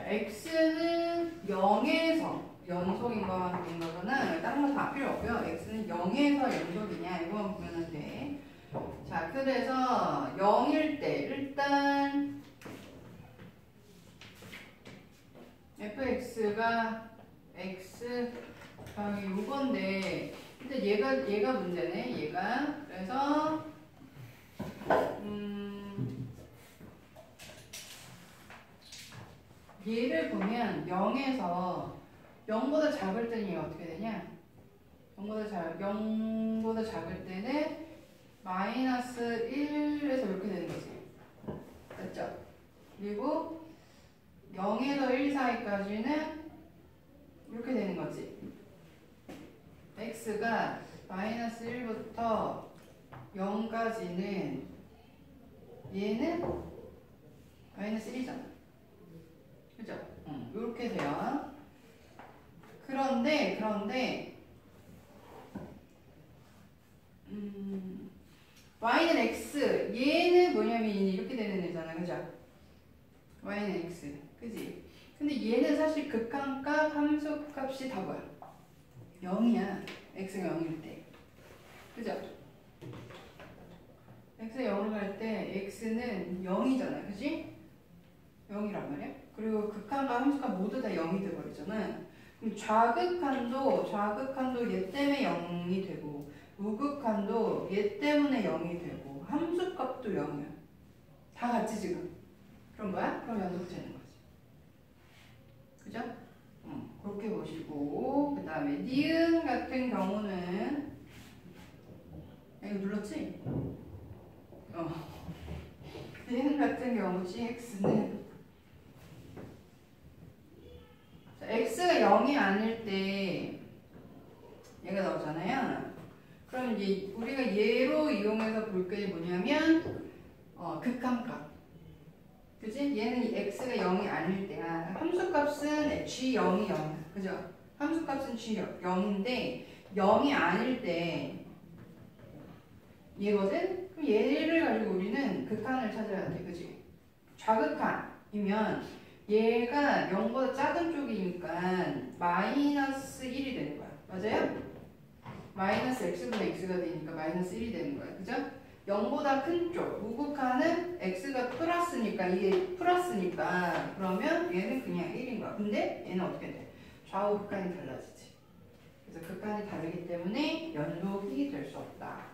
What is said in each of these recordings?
x는 0에서 연속인 거거나 다른 거 다 필요 없고요. x는 0에서 연속이냐 이거만 보면 돼. 자, 그래서 0일 때 일단 fx가 x 더하기 6인데 근데 얘가 문제네. 얘가 그래서 얘를 보면 0에서 0보다 작을 때는 얘가 어떻게 되냐? 0보다 작을 때는 마이너스 1에서 이렇게 되는 거지. 됐죠? 그리고 0에서 1 사이까지는 이렇게 되는 거지. x가 마이너스 1부터 0까지는 얘는 마이너스 1이잖아. 그죠? 이렇게 돼요. 그런데 y는 x, 얘는 뭐냐면 이렇게 되는 애잖아. 그죠? y는 x, 그지? 근데 얘는 사실 극한값, 함수값이 다 뭐야? 0이야. x가 0일 때. 그죠? x가 0으로 갈 때 x는 0이잖아. 그지? 0이란 말이야. 그리고 극한과 함수값 모두 다 0이 돼버리잖아. 그럼 좌극한도 얘 때문에 0이 되고 우극한도 얘 때문에 0이 되고 함수값도 0이야. 다 같이 지금. 그런 거야? 그럼 연속되는 거지. 그죠? 그렇게 보시고 그 다음에 니은 같은 경우는 이거 눌렀지? 니은 같은 경우 gx는 x가 0이 아닐 때 얘가 나오잖아요. 그럼 이제 우리가 얘로 이용해서 볼 게 뭐냐면 극한값. 그지? 얘는 x가 0이 아닐 때야. 함수값은 g0이 0이야. 그죠? 함수값은 g0인데 0이 아닐 때 얘거든? 그럼 얘를 가지고 우리는 극한을 찾아야 돼. 그지? 좌극한이면 얘가 0보다 작은 쪽이니까 마이너스 1이 되는 거야. 맞아요? 마이너스 x분의 x가 되니까 마이너스 1이 되는 거야. 그죠? 0보다 큰 쪽, 우극한은 x가 플러스니까 이게 플러스니까 그러면 얘는 그냥 1인 거야. 근데 얘는 어떻게 돼? 좌우 극한이 달라지지. 그래서 극한이 다르기 때문에 연속이 될 수 없다.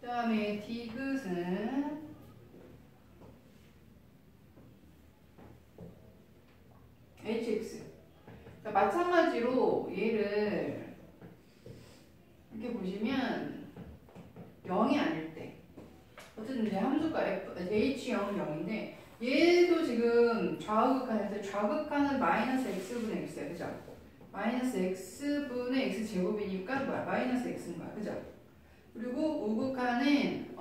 그 다음에 디귿은 hx. 그러니까 마찬가지로 얘를 이렇게 보시면 0이 아닐 때 어쨌든 이제 함수가 h0은 0인데 얘도 지금 좌우극한에서 좌극한은 마이너스 x분의 x야. 그죠? 마이너스 x분의 x제곱이니까 뭐야? 마이너스 x인 거야. 그죠? 그리고 우극한은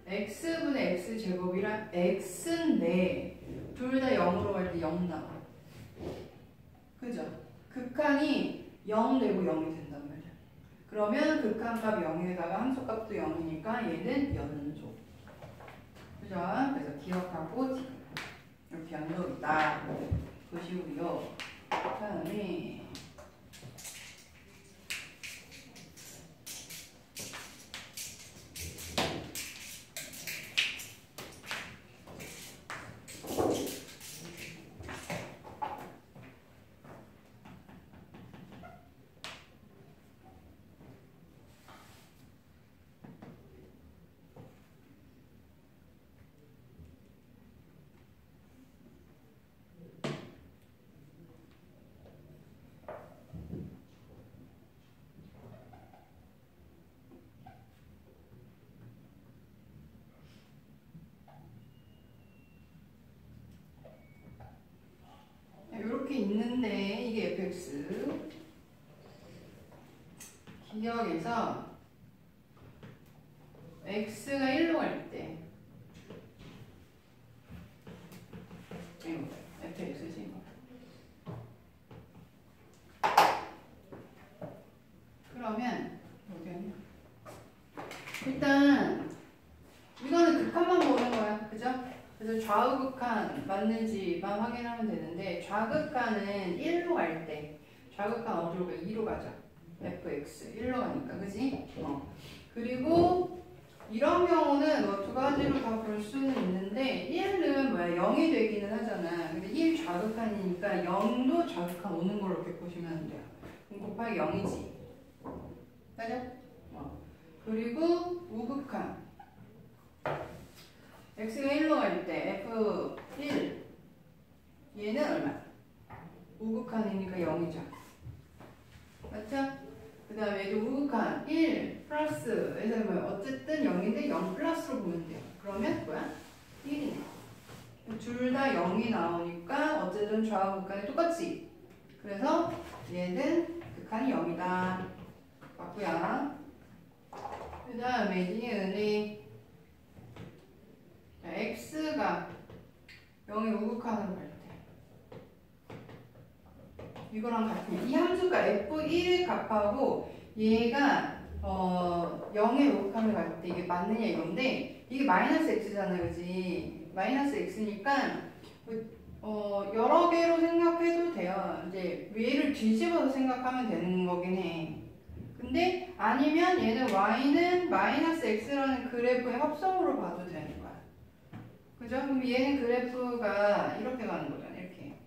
x분의 x제곱이랑 x인데 둘 다 0으로 갈 때 0 나와. 그죠? 극한이 0 되고 0이 된단 말이야. 그러면 극한값 0에다가 함수값도 0이니까 얘는 연속. 그죠? 그래서 기억하고 이렇게 연속이다 보시고요. 그 다음에 이렇게 있는데 이게 fx 기억에서 x가 1로 갈 때 이거 fx지 이거. 그러면 어디였냐? 일단 이거는 극한만 보는 거야. 그죠? 그죠? 그래서 좌우극한 맞는지만 확인하면 되는데 좌극한은 1로 갈 때 좌극한 어디로 가? 2로 가죠. fx 1로 가니까 그지? 그리고 이런 경우는 뭐 두 가지로 다 볼 수는 있는데 1은 뭐야? 0이 되기는 하잖아. 근데 1 좌극한이니까 0도 좌극한 오는 걸로 이렇게 보시면 돼요. 그럼 곱하기 0이지. 맞아? 그리고 우극한 x가 1로 갈 때 f1 얘는 얼마? 우극한이니까 0이죠. 맞죠? 그 다음에 얘도 우극한 1 플러스 그래서 뭐야? 어쨌든 0인데 0 플러스로 보면 돼요. 그러면 뭐야? 1이네. 둘 다 0이 나오니까 어쨌든 좌우 극한이 똑같지. 그래서 얘는 극한이 0이다. 맞고요. 그 다음에 니은이 x가 0의 우극한으로 갈 때 이거랑 같으냐? 이 함수가 f1 값하고 얘가 0의 우극한을 갈 때 이게 맞느냐 이건데 이게 마이너스 x잖아, 그지? 마이너스 x니까 여러 개로 생각해도 돼요. 이제 얘를 뒤집어서 생각하면 되는 거긴 해. 근데 아니면 얘는 y는 마이너스 x라는 그래프의 합성으로 봐도 되는 거야. 그죠? 그럼 얘는 그래프가 이렇게 가는 거잖아. 이렇게.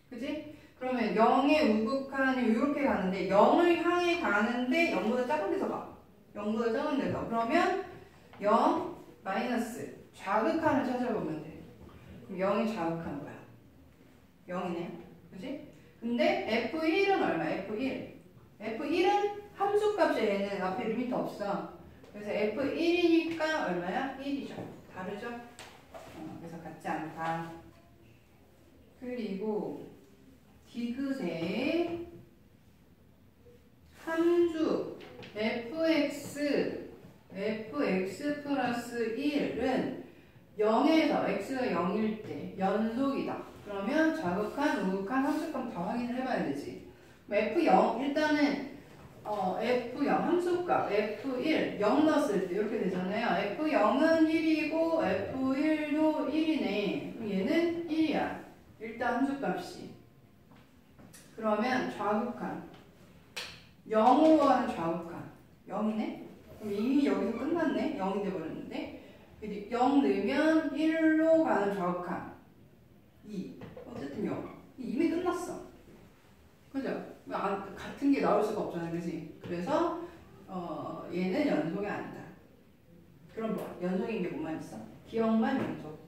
그지? 그러면 0의 우극한이 이렇게 가는데 0을 향해 가는데 0보다 작은 데서 가. 0보다 작은 데서. 그러면 0 마이너스 좌극한을 찾아보면 돼. 그럼 0이 좌극한 거야. 0이네. 그지? 근데 F1은 얼마? F1. F1은 함수값이 얘는 앞에 리미트 없어. 그래서 F1이니까 얼마야? 1이죠. 다르죠? 그래서 같지 않다. 그리고 디귿의 함수 fx 플러스 1은 0에서 x가 0일 때 연속이다. 그러면 좌극한, 우극한, 함수값 다 확인을 해봐야 되지. f0 일단은 f0 함수값 f1 0 넣었을 때 이렇게 되잖아요. f0은 1이고 f1도 1이네. 그럼 얘는 1이야. 일단 함수값이. 그러면 좌극한 0으로 하는 좌극한 0이네? 그럼 이미 여기서 끝났네? 0이 돼버렸는데 0 넣으면 1로 가는 좌극한 2 어쨌든 0 이미 끝났어. 그죠? 같은 게 나올 수가 없잖아, 그지? 그래서 얘는 연속이 아니다. 그럼 뭐야? 연속인 게 뭐만 있어? 기억만 연속.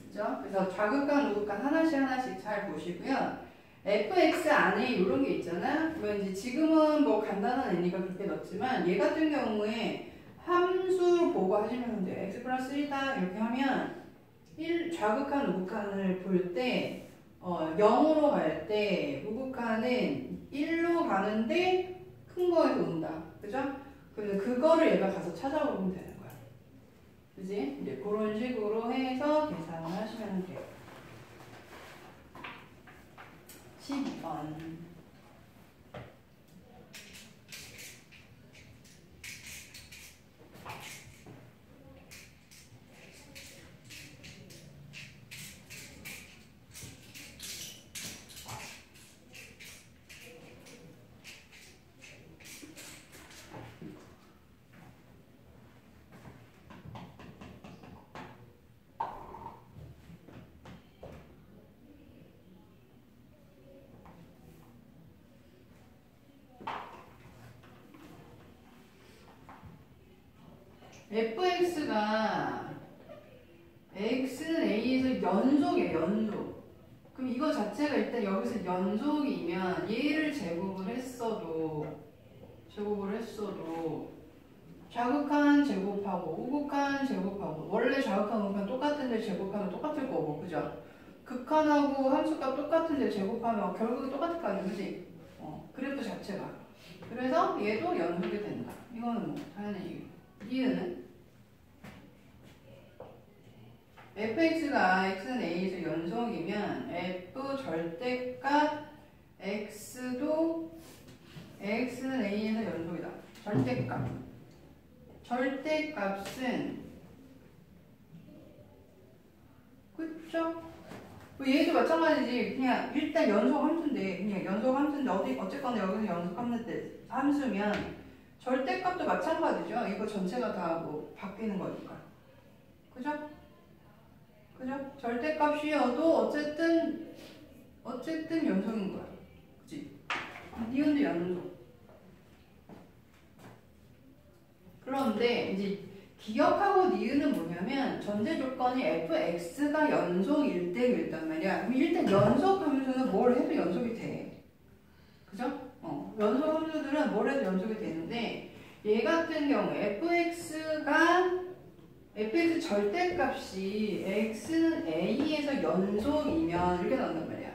그죠? 그래서 좌극한, 우극한 하나씩 잘 보시고요. fx 안에 이런 게 있잖아. 그러면 이제 지금은 뭐 간단한 애니까 그렇게 넣었지만 얘 같은 경우에 함수로 보고 하시면 돼요. x 플러스 1이다 이렇게 하면 1 좌극한, 우극한을 볼 때 0으로 갈 때 우극한은 1로 가는데 큰 거에서 온다. 그죠? 그러면 그거를 얘가 가서 찾아보면 되는 거야. 그지? 이제 그런 식으로 해서 계산을 하시면 돼요. 12번. fx가 x는 a에서 연속이에요. 연속. 그럼 이거 자체가 일단 여기서 연속이면 얘를 제곱을 했어도 좌극한 제곱하고 우극한 제곱하고 원래 좌극한 우극한 똑같은데 제곱하면 똑같을 거고, 그죠? 극한하고 함수값 똑같은데 제곱하면 결국은 똑같을 거 아니야, 그지? 그래프 자체가. 그래서 얘도 연속이 된다. 이거는 뭐 당연히 이유는 fx가 x는 a에서 연속이면 f 절대값 x도 x는 a에서 연속이다. 절대값. 절대값은 그쵸? 뭐 얘도 마찬가지지. 그냥 일단 연속 함수인데, 그냥 연속 함수인데, 어쨌거나 여기는 연속 함수면, 절대값도 마찬가지죠. 이거 전체가 다 뭐 바뀌는 거니까. 그죠? 그죠? 절대값이어도 어쨌든 연속인 거야. 그치? 니은도 연속. 그런데 이제 기억하고 니은은 뭐냐면 전제 조건이 fx가 연속일 때였단 말이야. 그럼 일단 연속 함수는 뭘 해도 연속이 돼. 그죠? 연속 함수들은 뭘 해도 연속이 되는데 얘 같은 경우 fx 절대값이 x는 a에서 연속이면 이렇게 나온단 말이야.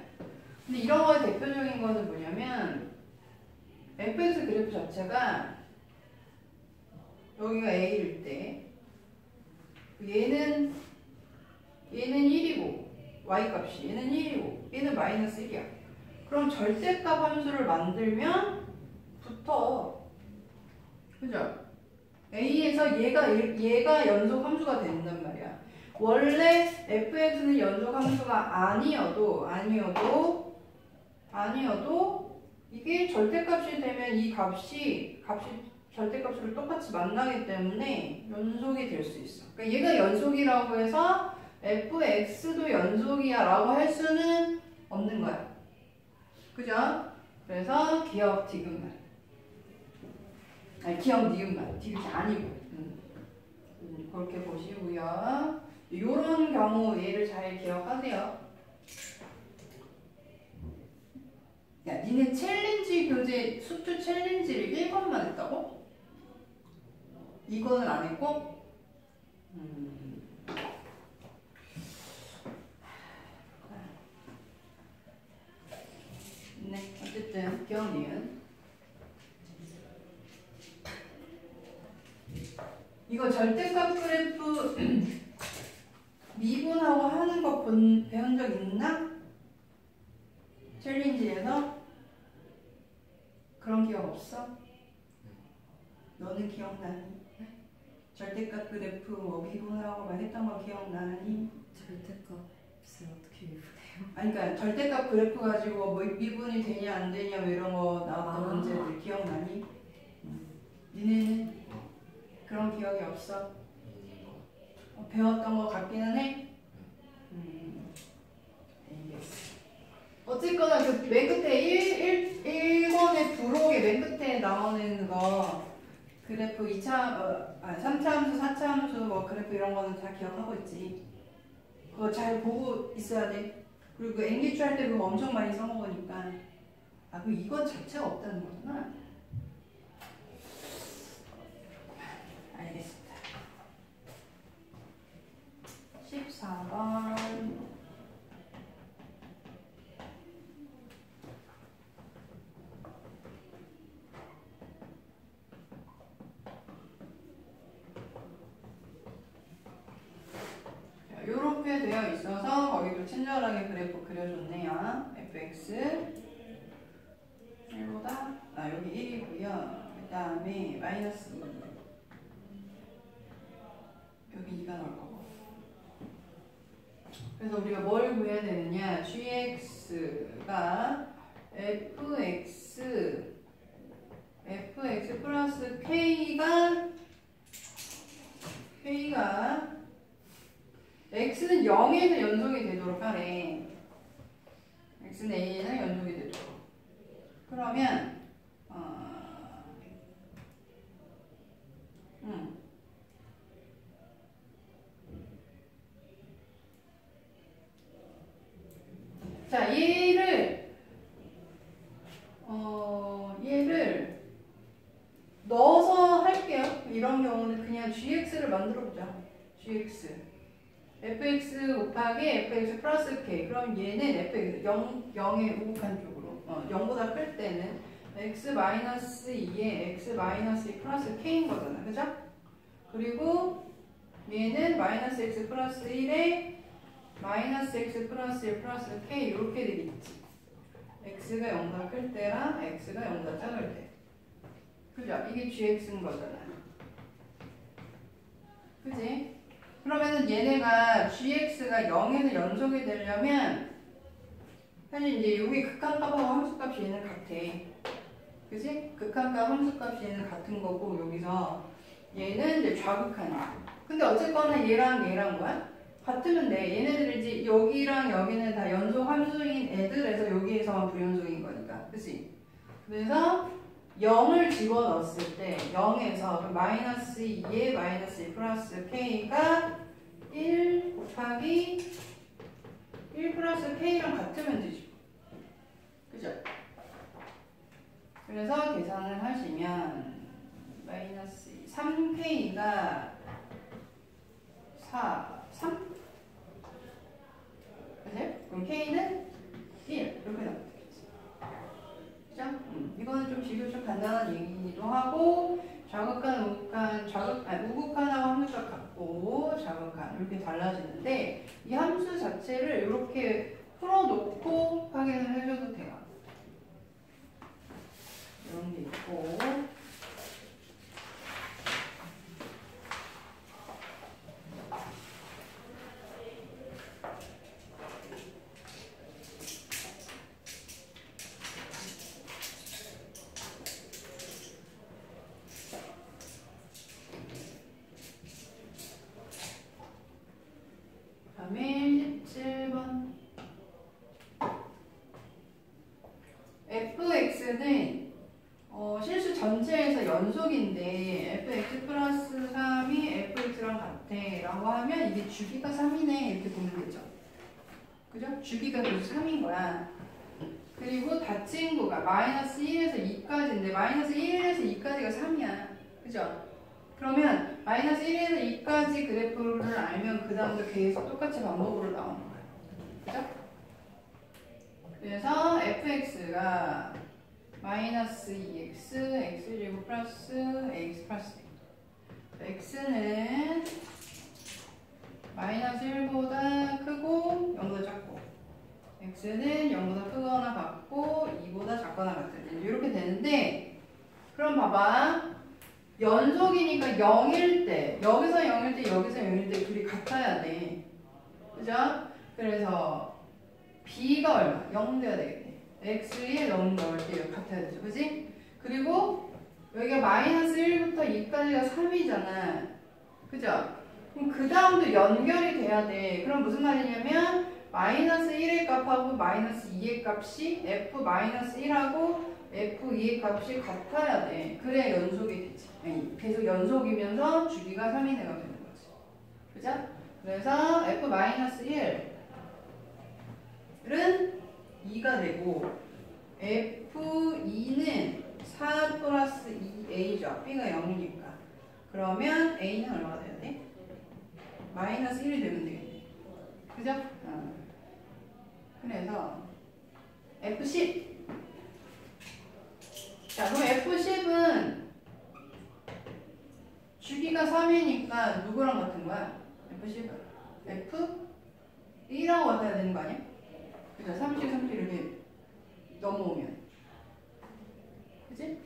근데 이런 거의 대표적인 거는 뭐냐면 fx 그래프 자체가 여기가 a일 때 얘는 1이고 y값이 얘는 1이고 얘는 마이너스 1이야. 그럼 절대값 함수를 만들면 붙어. 그죠? a에서 얘가 연속 함수가 된단 말이야. 원래 fx는 연속 함수가 아니어도 이게 절대값이 되면 이 값이 절대값으로 똑같이 만나기 때문에 연속이 될 수 있어. 그러니까 얘가 연속이라고 해서 fx도 연속이야 라고 할 수는 없는 거야. 그죠? 그래서 기억 디귿만. 아니 기억 니은만. 디귿이 아니고. 그렇게 보시고요. 요런 경우 얘를 잘 기억하세요. 야, 니네 챌린지 교재 수투 챌린지를 1번만 했다고? 이거는 안 했고? 네, 어쨌든 기억 니은. 이거 절대값 그래프 미분하고 하는 거 배운 적 있나? 챌린지에서? 그런 기억 없어? 너는 기억나니? 절대값 그래프 뭐 미분하고 막 했던 거 기억나니? 절대값을 어떻게 미분해요? 아니 그러니까 절대값 그래프 가지고 뭐 미분이 되냐 안 되냐 뭐 이런 거 나왔던 문제들 기억나니? 니네는 그런 기억이 없어? 배웠던 거 같기는 해? 알겠어. 어쨌거나 그 맨 끝에 1번의 부록의 맨 끝에 나오는 거 그래프 3차 함수, 4차 함수 뭐 그래프 이런 거는 다 기억하고 있지. 그거 잘 보고 있어야 돼. 그리고 그 엔기출 할 때 그거 엄청 많이 써먹으니까. 그럼 이건 자체가 없다는 거구나. 알겠습니다. 14번. 이렇게 되어 있어서 거기도 친절하게 그래프 그려줬네요. fx 1보다 여기 1이고요. 그 다음에 마이너스 2 여기 2가 나올 거고. 그래서 우리가 뭘 구해야 되느냐? gx가 fx 플러스 k가 x는 0에서 연속이 되도록 하래. x는 a에서 연속이 되도록. 그러면 자, 얘를 넣어서 할게요. 이런 경우는 그냥 gx를 만들어 보자. gx fx 곱하기 fx 플러스 k. 그럼 얘는 fx 0에 우극한 쪽으로 0보다 클 때는 x 마이너스 2에 x 마이너스 2 플러스 k인 거잖아. 그죠? 그리고 얘는 마이너스 x 플러스 1에 마이너스 x 플러스 1 플러스 k 이렇게 되겠지. x가 0보다 클 때랑 x가 0보다 작을 때. 그죠? 이게 gx인 거잖아. 그지? 그러면은 얘네가 gx가 0에서 연속이 되려면 사실 이제 여기 극한값하고 함수값이 얘는 같아. 그치? 극한값, 함수값이 얘는 같은 거고 여기서 얘는 이제 좌극한이야. 근데 어쨌거나 얘랑 뭐야? 같으면 돼. 얘네들이 이제 여기랑 여기는 다 연속 함수인 애들에서 여기에서만 불연속인 거니까. 그치? 그래서 0을 집어넣었을 때 0에서 마이너스 2에 마이너스 2 플러스 k가 1 곱하기 1 플러스 k랑 같으면 되죠. 그죠? 그래서 계산을 하시면 마이너스 3k가 3? 그죠? 그럼 k는 1 이렇게 나오면 되겠지. 그죠? 이거는 좀 비교적 간단한 얘기이기도 하고 좌극한, 우극한, 우극한하고 함수가 같고 좌극한 이렇게 달라지는데 이 함수 자체를 이렇게 풀어놓고 확인을 해줘도 돼요. 이런 게 있고 다음에 17번 fx는 실수 전체에서 연속인데 fx 플러스 3이 fx랑 같아 라고 하면 이게 주기가 3이네 이렇게 보면 되죠. 그죠? 주기가 계속 3인 거야. 그리고 닫힌구가 마이너스 1에서 2까지인데 마이너스 1에서 2까지가 3이야. 그죠? 그러면 마이너스 1에서 2까지 그래프를 알면 그 다음도 계속 똑같이 반복으로 나오는 거야. 그죠? 그래서 fx가 마이너스 2x, x제곱 플러스 x 플러스 x는 마이너스 1보다 크고 0보다 작고 x는 0보다 크거나 같고 2보다 작거나 같은 이렇게 되는데 그럼 봐봐 연속이니까 0일 때 여기서 0일 때 여기서 0일 때 둘이 같아야 돼. 그죠? 그래서 b가 얼마? 0 돼야 되겠네. x에 0 넣을 때 같아야 되죠. 그지? 그리고 여기가 마이너스 1부터 2까지가 3이잖아. 그죠? 그럼 그 다음도 연결이 돼야 돼. 그럼 무슨 말이냐면 마이너스 1의 값하고 마이너스 2의 값이 f-1하고 f2의 값이 같아야 돼. 그래야 연속이 되지. 아니, 계속 연속이면서 주기가 3이 되는 거지. 그죠? 그래서 f-1은 2가 되고 f2는 4 플러스 2a죠. b가 0이니까. 그러면 a는 얼마가 돼야 돼? 마이너스 1이 되면 되겠네. 그죠? 그래서 F10 자 그럼 F10은 주기가 3이니까 누구랑 같은 거야? F10은 F1하고 같아야 되는 거 아니야? 그죠? 30 이렇게 넘어오면 그치?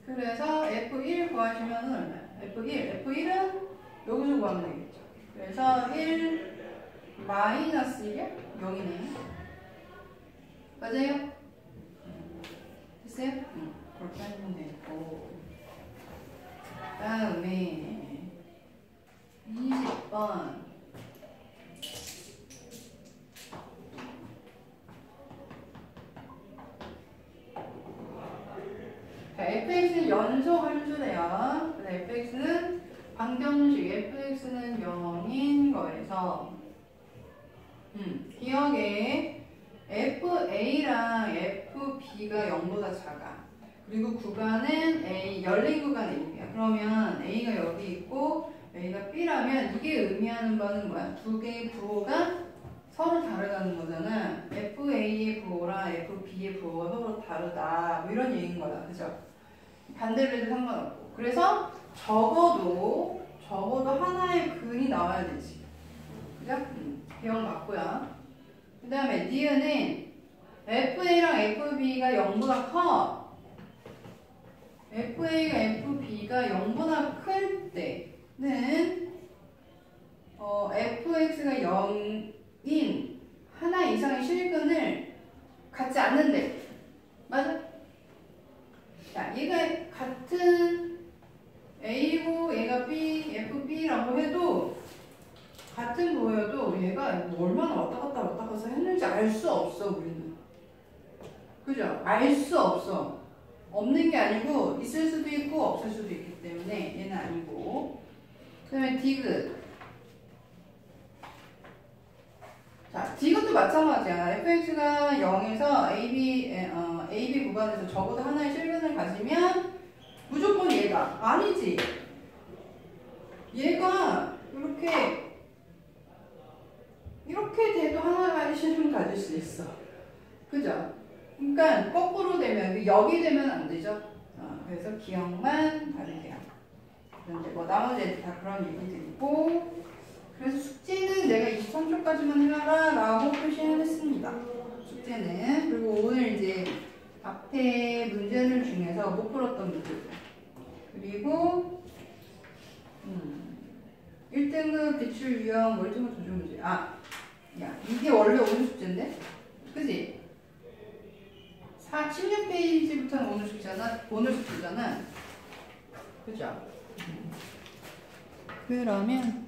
그래서 F1 구하시면 얼마야? F1은 여기서 구하면 되겠죠. 그래서 1 마이너스 1이야? 0이네. 맞아요? 됐어요? 그렇게 하면 되고 다음에 20번 fx는 연속 함수래요. fx는 방정식 fx는 0인 거에서 기억에 fa랑 fb가 0보다 작아. 그리고 구간은 a, 열린 구간 a야. 그러면 a가 여기 있고 a가 b라면 이게 의미하는 바는 뭐야? 두 개의 부호가 서로 다르다는 거잖아. fa의 부호랑 fb의 부호가 서로 다르다. 뭐 이런 얘기인 거야. 그죠? 반대로 해도 상관없고. 그래서 적어도 하나의 근이 나와야 되지. 그죠? 기억 맞고요. 그 다음에 니은은 FA랑 FB가 0보다 커. FA가 FB가 0보다 클 때는 fx가 0인 하나 이상의 실근을 갖지 않는데. 맞아? 자, 얘가 같은 A고 얘가 B, FB라고 해도 같은 거여도 얘가 뭐 얼마나 왔다 갔다 했는지 알 수 없어, 우리는. 그죠? 알 수 없어. 없는 게 아니고 있을 수도 있고 없을 수도 있기 때문에 얘는 아니고. 그 다음에 디귿. 자, 디귿도 마찬가지야. fx가 0에서 AB 구간에서 적어도 하나의 실근을 가지면 무조건 얘가. 아니지. 얘가 이렇게 돼도 하나의 실근을 가질 수 있어. 그죠? 그러니까 거꾸로 되면, 여기 되면 안 되죠. 그래서 기억만 다르게요. 그런데 뭐 나머지 애들 다 그런 얘기들이고. 그래서 숙제는 내가 23초까지만 해라 라고 표시했습니다. 숙제는. 그리고 오늘 이제 앞에 문제들 중에서 못 풀었던 문제들. 그리고 1등급 기출 유형 멀티물 조정 문제. 야, 이게 원래 오늘 숙제인데? 그지? 16페이지부터는 오늘 숙제잖아. 그죠? 그러면